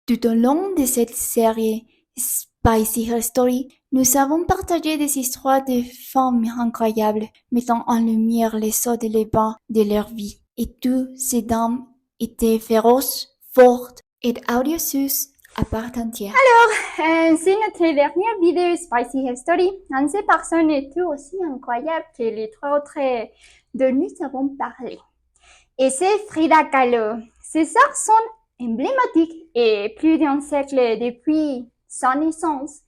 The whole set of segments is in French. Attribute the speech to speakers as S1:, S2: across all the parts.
S1: Tout au long de cette série Spicy History, nous avons partagé des histoires de femmes incroyables, mettant en lumière les sauts et les bas de leur vie. Et toutes ces dames étaient féroces, fortes et audacieuses à part entière.
S2: C'est notre dernière vidéo Spicy History. Ces personnes étaient aussi incroyables que les trois autres dont nous avons parlé. Et c'est Frida Kahlo. Ses sœurs sont emblématiques et plus d'un siècle depuis sa naissance.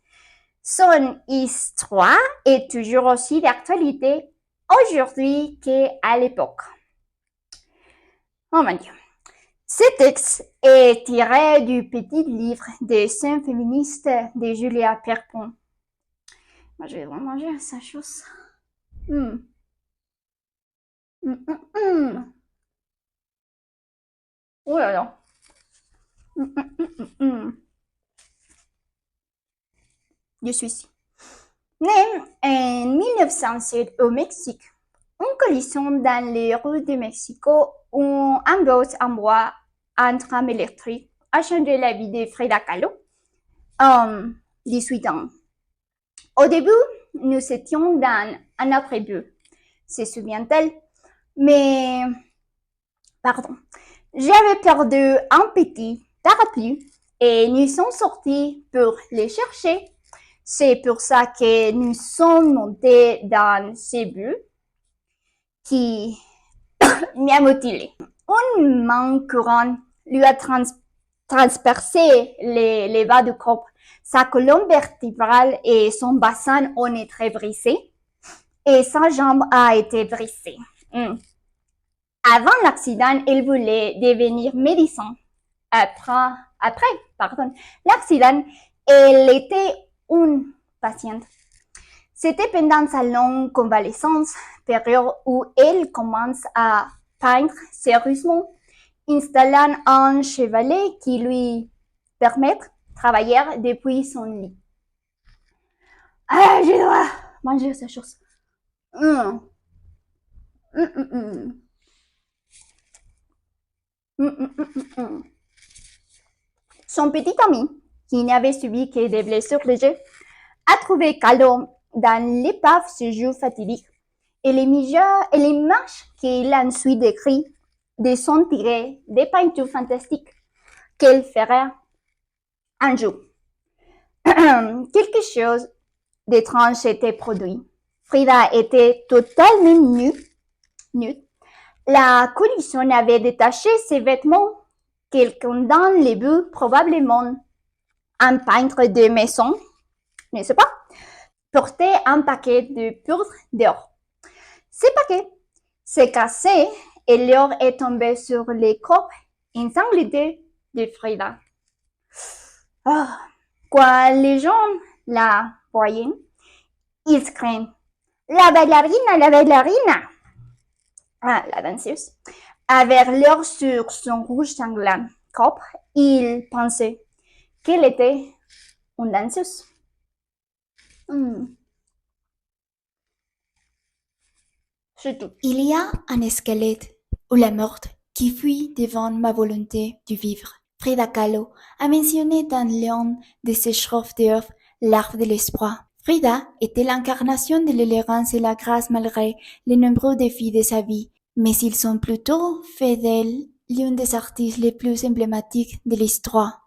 S2: Son histoire est toujours aussi d'actualité aujourd'hui qu'à l'époque. Oh mon Dieu. Ce texte est tiré du petit livre des scènes féministes de Julia Pierpont. Moi, je vais vraiment manger sa chose. Oh là là. Je suis ici. Née en 1907 au Mexique, une collision dans les rues de Mexico où un boat en bois, un tram électrique, a changé la vie de Frida Kahlo en 18 ans. Au début, nous étions dans un après-but, se souvient-elle, mais, pardon, j'avais perdu un petit parapluie et nous sommes sortis pour les chercher. C'est pour ça que nous sommes montés dans ces bus qui m'a mutilé. Une main courante lui a transpercé les bas du corps. Sa colonne vertébrale et son bassin ont été brisés et sa jambe a été brisée. Avant l'accident, elle voulait devenir médecin. Après l'accident, elle était une patiente. C'était pendant sa longue convalescence, période où elle commence à peindre sérieusement, installant un chevalet qui lui permet de travailler depuis son lit. Ah, je dois manger cette chose. Son petit ami, qui n'avait subi que des blessures légères, a trouvé Kahlo dans l'épave ce jour fatidique et les images qu'il a ensuite décrites sont tirées des peintures fantastiques qu'elle ferait un jour. Quelque chose d'étrange s'était produit. Frida était totalement nue. La collision avait détaché ses vêtements. Quelqu'un dans les buts, probablement un peintre de maison, n'est-ce pas, portait un paquet de poudre d'or. Ce paquet s'est cassé et l'or est tombé sur les corps ensanglantés de Frida. Oh, quand les gens la voyaient, ils craignent. La ballerina, la danseuse, avec l'or sur son rouge sanglant corps, ils pensaient qu'elle était une danseuse. C'est tout.
S1: Il y a un squelette ou la morte qui fuit devant ma volonté de vivre. Frida Kahlo a mentionné dans l'un de ses chefs d'œuvre l'art de l'espoir. Frida était l'incarnation de l'élégance et la grâce malgré les nombreux défis de sa vie, mais ils sont plutôt faits d'elle l'une des artistes les plus emblématiques de l'histoire.